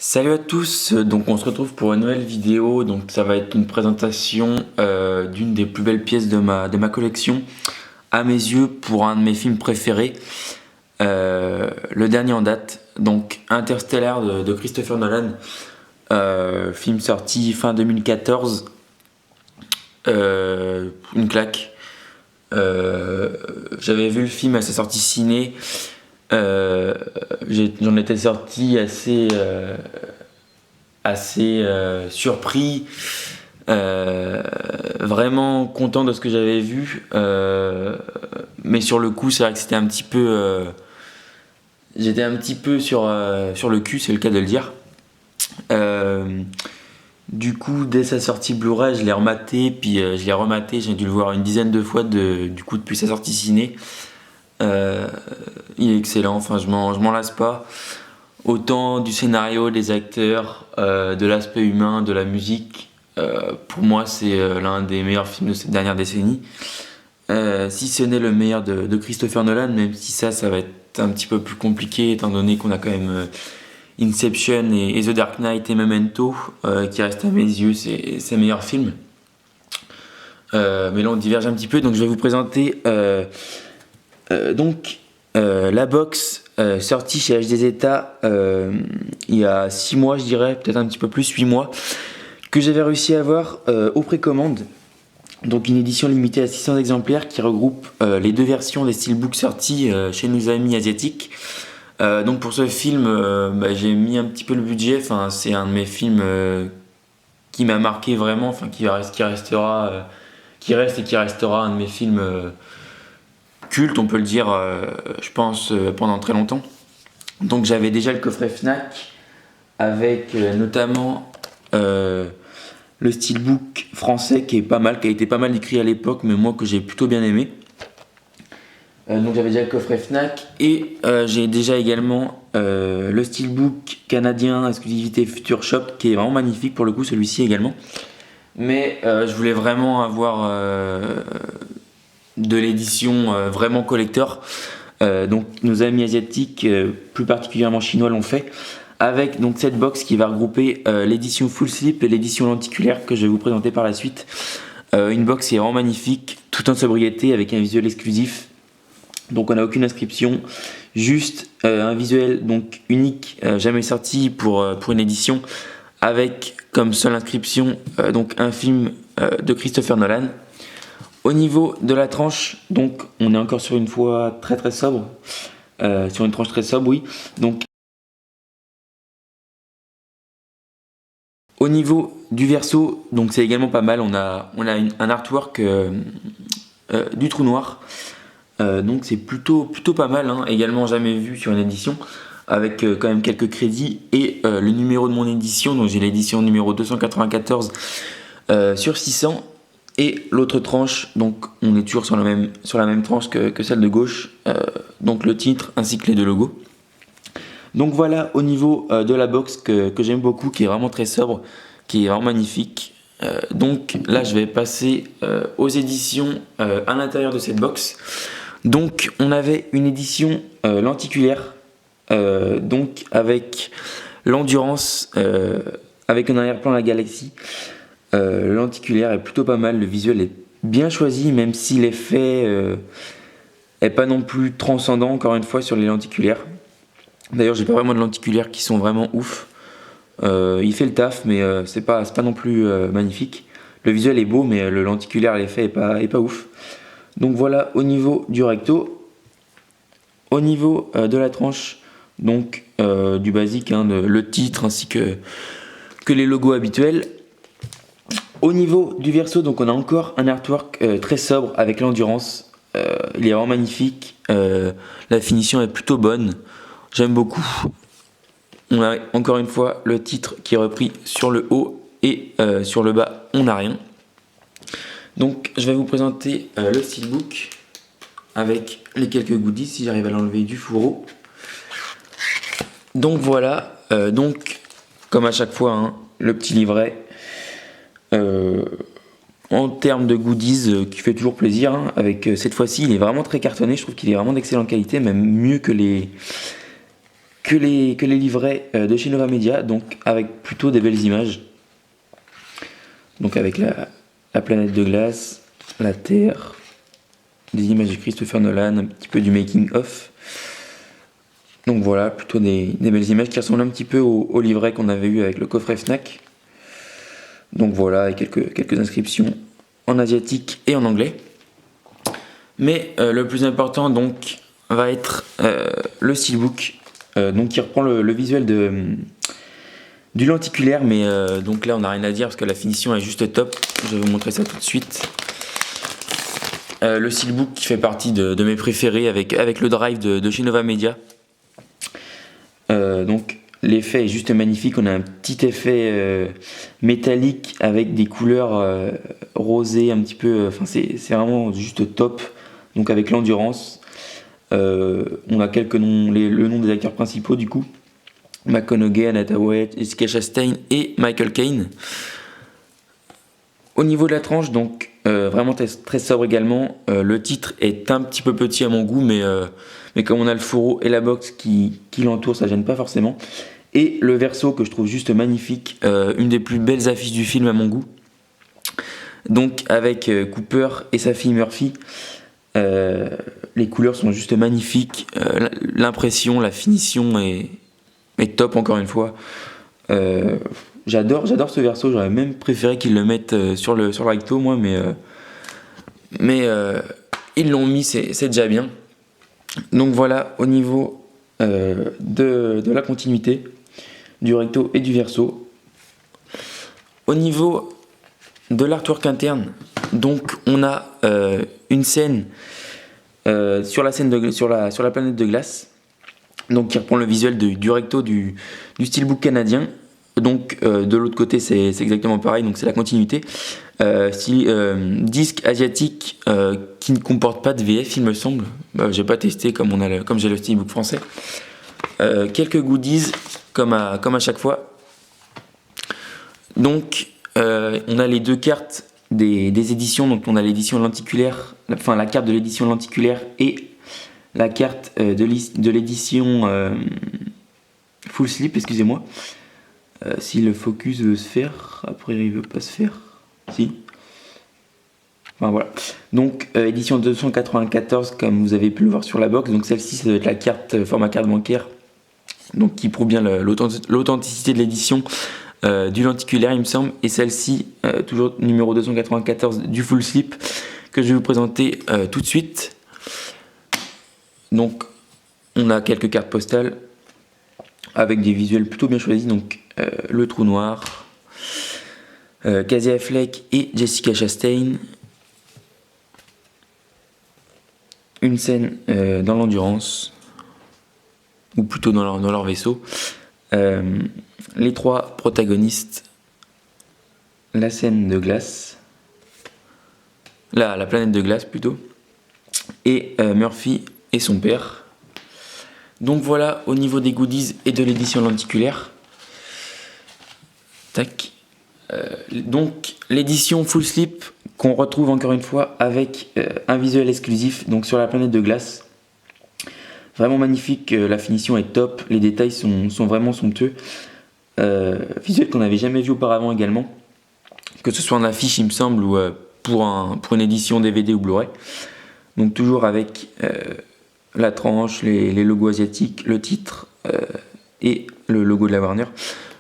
Salut à tous, donc on se retrouve pour une nouvelle vidéo, donc ça va être une présentation d'une des plus belles pièces de ma collection, à mes yeux, pour un de mes films préférés, le dernier en date, donc Interstellar de Christopher Nolan, film sorti fin 2014, une claque. J'avais vu le film à sa sortie ciné. J'en étais sorti assez surpris, vraiment content de ce que j'avais vu, mais sur le coup c'est vrai que c'était un petit peu j'étais un petit peu sur le cul, c'est le cas de le dire. Du coup, dès sa sortie Blu-ray, je l'ai rematé, puis je l'ai rematé, j'ai dû le voir une dizaine de fois du coup depuis sa sortie ciné. Euh, il est excellent, enfin je m'en lasse pas. Autant du scénario, des acteurs, de l'aspect humain, de la musique. Pour moi, c'est l'un des meilleurs films de cette dernière décennie. Si ce n'est le meilleur de Christopher Nolan, même si ça va être un petit peu plus compliqué, étant donné qu'on a quand même Inception et The Dark Knight et Memento, qui restent à mes yeux ses meilleurs films. Mais là, on diverge un petit peu, donc je vais vous présenter la box sortie chez HD Zeta il y a 6 mois, je dirais, peut-être un petit peu plus, 8 mois, que j'avais réussi à avoir aux précommandes. Donc une édition limitée à 600 exemplaires qui regroupe les deux versions des steelbooks sortis chez nos amis asiatiques. Donc pour ce film, j'ai mis un petit peu le budget. Enfin, c'est un de mes films qui m'a marqué vraiment, enfin qui reste et qui restera un de mes films culte, on peut le dire, je pense, pendant très longtemps. Donc j'avais déjà le coffret Fnac avec notamment le steelbook français qui est pas mal, qui a été pas mal écrit à l'époque, mais moi que j'ai plutôt bien aimé. Donc j'avais déjà le coffret Fnac et j'ai déjà également le steelbook canadien exclusivité Future Shop qui est vraiment magnifique pour le coup, celui-ci également. Mais je voulais vraiment avoir de l'édition vraiment collector. Donc nos amis asiatiques, plus particulièrement chinois, l'ont fait avec donc cette box qui va regrouper l'édition full slip et l'édition lenticulaire que je vais vous présenter par la suite. Une box qui est vraiment magnifique, tout en sobriété avec un visuel exclusif. Donc on n'a aucune inscription, juste un visuel donc unique, jamais sorti pour une édition, avec comme seule inscription donc un film de Christopher Nolan. Au niveau de la tranche, donc on est encore sur une fois très très sobre, sur une tranche très sobre, oui. Donc au niveau du verso, donc c'est également pas mal. On a un artwork du trou noir, donc c'est plutôt pas mal, hein. Également jamais vu sur une édition, avec quand même quelques crédits et le numéro de mon édition. Donc j'ai l'édition numéro 294 sur 600. Et l'autre tranche, donc on est toujours sur la même tranche que celle de gauche, donc le titre ainsi que les deux logos. Donc voilà au niveau de la box que j'aime beaucoup, qui est vraiment très sobre, qui est vraiment magnifique. Donc là je vais passer aux éditions à l'intérieur de cette box. Donc on avait une édition lenticulaire, donc avec l'endurance, avec un arrière-plan la galaxie. Le lenticulaire est plutôt pas mal, le visuel est bien choisi, même si l'effet est pas non plus transcendant encore une fois sur les lenticulaires. D'ailleurs j'ai pas vraiment de lenticulaires qui sont vraiment ouf. Il fait le taf, mais c'est pas non plus magnifique. Le visuel est beau, mais le lenticulaire, l'effet est pas ouf. Donc voilà au niveau du recto. Au niveau de la tranche, donc du basique, hein, le titre ainsi que les logos habituels. Au niveau du verso, donc on a encore un artwork très sobre avec l'endurance. Il est vraiment magnifique. La finition est plutôt bonne. J'aime beaucoup. On a encore une fois le titre qui est repris sur le haut et sur le bas, on n'a rien. Donc je vais vous présenter le steelbook avec les quelques goodies si j'arrive à l'enlever du fourreau. Donc voilà, donc comme à chaque fois, hein, le petit livret. En termes de goodies qui fait toujours plaisir, hein, avec cette fois-ci il est vraiment très cartonné, je trouve qu'il est vraiment d'excellente qualité, même mieux que les que les livrets de chez Nova Media, donc avec plutôt des belles images. Donc avec la planète de glace, la Terre, des images de Christopher Nolan, un petit peu du making of. Donc voilà, plutôt des belles images qui ressemblent un petit peu au livret qu'on avait eu avec le coffret Fnac. Donc voilà, et quelques inscriptions en asiatique et en anglais. Mais le plus important donc va être le steelbook, donc qui reprend le visuel du lenticulaire, mais donc là on n'a rien à dire parce que la finition est juste top. Je vais vous montrer ça tout de suite. Le steelbook qui fait partie de mes préférés avec le drive de chez Nova Media. Donc l'effet est juste magnifique, on a un petit effet métallique avec des couleurs rosées un petit peu, c'est vraiment juste top. Donc avec l'endurance, on a quelques noms, le nom des acteurs principaux du coup. McConaughey, Anna Hathaway, Jessica Chastain et Michael Caine. Au niveau de la tranche, donc vraiment très sobre également. Le titre est un petit peu petit à mon goût, mais comme on a le fourreau et la box qui l'entoure, ça gêne pas forcément. Et le verso que je trouve juste magnifique, une des plus belles affiches du film à mon goût. Donc avec Cooper et sa fille Murphy. Les couleurs sont juste magnifiques. L'impression, la finition est top encore une fois. J'adore ce verso, j'aurais même préféré qu'ils le mettent sur le recto moi, mais ils l'ont mis, c'est déjà bien. Donc voilà, au niveau de la continuité du recto et du verso. Au niveau de l'artwork interne, donc on a une scène sur la planète de glace, donc qui reprend le visuel du recto du steelbook canadien. Donc de l'autre côté c'est exactement pareil, donc c'est la continuité. Disque asiatique qui ne comporte pas de VF il me semble. J'ai pas testé comme j'ai le steelbook français. Quelques goodies comme à chaque fois. Donc on a les deux cartes des éditions, donc on a l'édition lenticulaire, la carte de l'édition lenticulaire et la carte de l'édition full slip, excusez-moi. Si le focus veut se faire, après il veut pas se faire. Si. Enfin voilà. Donc édition 294 comme vous avez pu le voir sur la box. Donc celle-ci ça doit être la carte format carte bancaire. Donc qui prouve bien l'authenticité de l'édition du lenticulaire il me semble. Et celle-ci, toujours numéro 294 du full slip que je vais vous présenter tout de suite. Donc on a quelques cartes postales avec des visuels plutôt bien choisis, donc le trou noir, Casey Affleck et Jessica Chastain, une scène dans l'endurance, ou plutôt dans leur vaisseau, les trois protagonistes, la scène de glace, la planète de glace plutôt, et Murphy et son père. Donc voilà au niveau des goodies et de l'édition lenticulaire. Tac. Donc l'édition full slip qu'on retrouve encore une fois avec un visuel exclusif donc sur la planète de glace. Vraiment magnifique, la finition est top, les détails sont vraiment somptueux. Visuel qu'on n'avait jamais vu auparavant également, que ce soit en affiche il me semble ou pour une édition DVD ou Blu-ray. Donc toujours avec la tranche, les logos asiatiques, le titre et le logo de la Warner.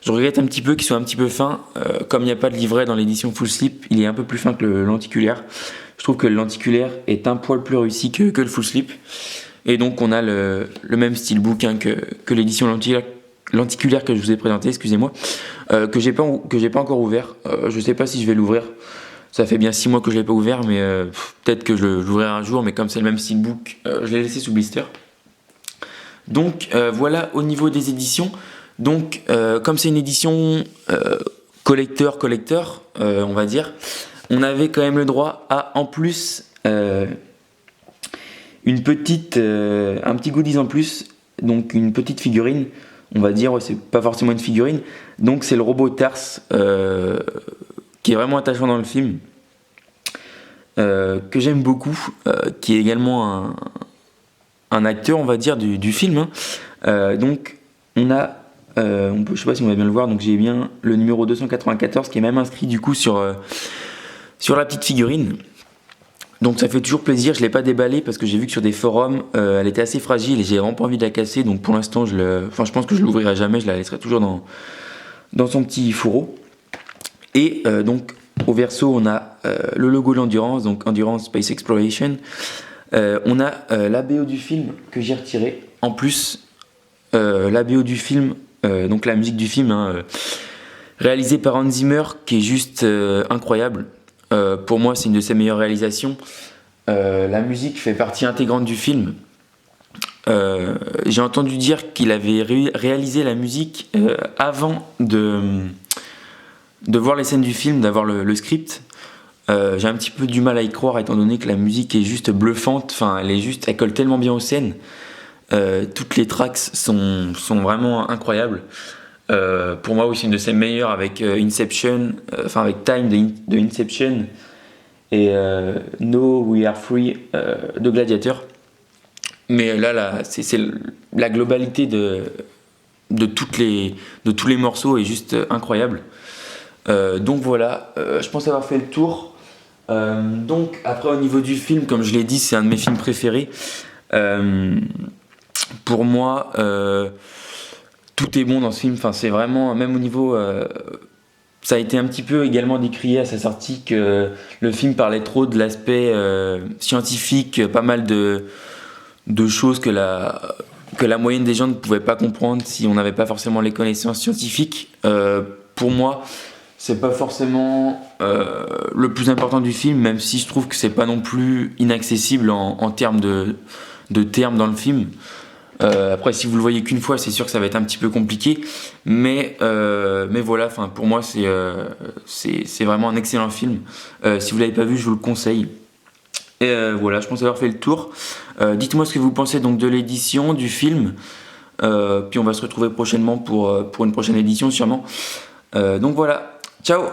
Je regrette un petit peu qu'il soit un petit peu fin. Comme il n'y a pas de livret dans l'édition full slip, il est un peu plus fin que le lenticulaire. Je trouve que le lenticulaire est un poil plus réussi que le full slip. Et donc on a le même steelbook que l'édition lenticulaire que je vous ai présenté, excusez-moi, que j'ai pas encore ouvert. Je sais pas si je vais l'ouvrir. Ça fait bien 6 mois que je l'ai pas ouvert, mais peut-être que je l'ouvrirai un jour, mais comme c'est le même steelbook, je l'ai laissé sous blister. Donc voilà au niveau des éditions. Donc comme c'est une édition collector, on va dire, on avait quand même le droit à en plus un petit goodies en plus, donc une petite figurine, on va dire, c'est pas forcément une figurine, donc c'est le robot Tars qui est vraiment attachant dans le film, que j'aime beaucoup, qui est également un acteur, on va dire, du film, hein. Donc on a, je sais pas si on va bien le voir, donc j'ai bien le numéro 294 qui est même inscrit du coup sur la petite figurine. Donc ça fait toujours plaisir, je l'ai pas déballé parce que j'ai vu que sur des forums, elle était assez fragile et j'ai vraiment pas envie de la casser. Donc pour l'instant, je pense que je l'ouvrirai jamais, je la laisserai toujours dans son petit fourreau. Et donc au verso, on a le logo de l'Endurance, donc Endurance Space Exploration. On a la BO du film que j'ai retiré. En plus, la BO du film, donc la musique du film, hein, réalisée par Hans Zimmer, qui est juste incroyable. Pour moi, c'est une de ses meilleures réalisations. La musique fait partie intégrante du film. J'ai entendu dire qu'il avait réalisé la musique avant de voir les scènes du film, d'avoir le script. J'ai un petit peu du mal à y croire étant donné que la musique est juste bluffante. Enfin, elle colle tellement bien aux scènes. Toutes les tracks sont vraiment incroyables. Pour moi aussi une de ses meilleures avec Inception, avec Time de Inception et No We Are Free de Gladiator. Mais là c'est la globalité de tous les morceaux est juste incroyable. Donc voilà, je pense avoir fait le tour. Donc après au niveau du film, comme je l'ai dit, c'est un de mes films préférés. Pour moi, tout est bon dans ce film. Enfin, c'est vraiment, même au niveau, ça a été un petit peu également décrié à sa sortie que le film parlait trop de l'aspect scientifique, pas mal de choses que la moyenne des gens ne pouvaient pas comprendre si on n'avait pas forcément les connaissances scientifiques. Pour moi, c'est pas forcément le plus important du film, même si je trouve que c'est pas non plus inaccessible en termes de termes dans le film. Après, si vous le voyez qu'une fois, c'est sûr que ça va être un petit peu compliqué, mais voilà. Enfin, pour moi, c'est vraiment un excellent film. Si vous l'avez pas vu, je vous le conseille. Et voilà, je pense avoir fait le tour. Dites-moi ce que vous pensez donc de l'édition du film. Puis on va se retrouver prochainement pour une prochaine édition sûrement. Donc voilà, ciao.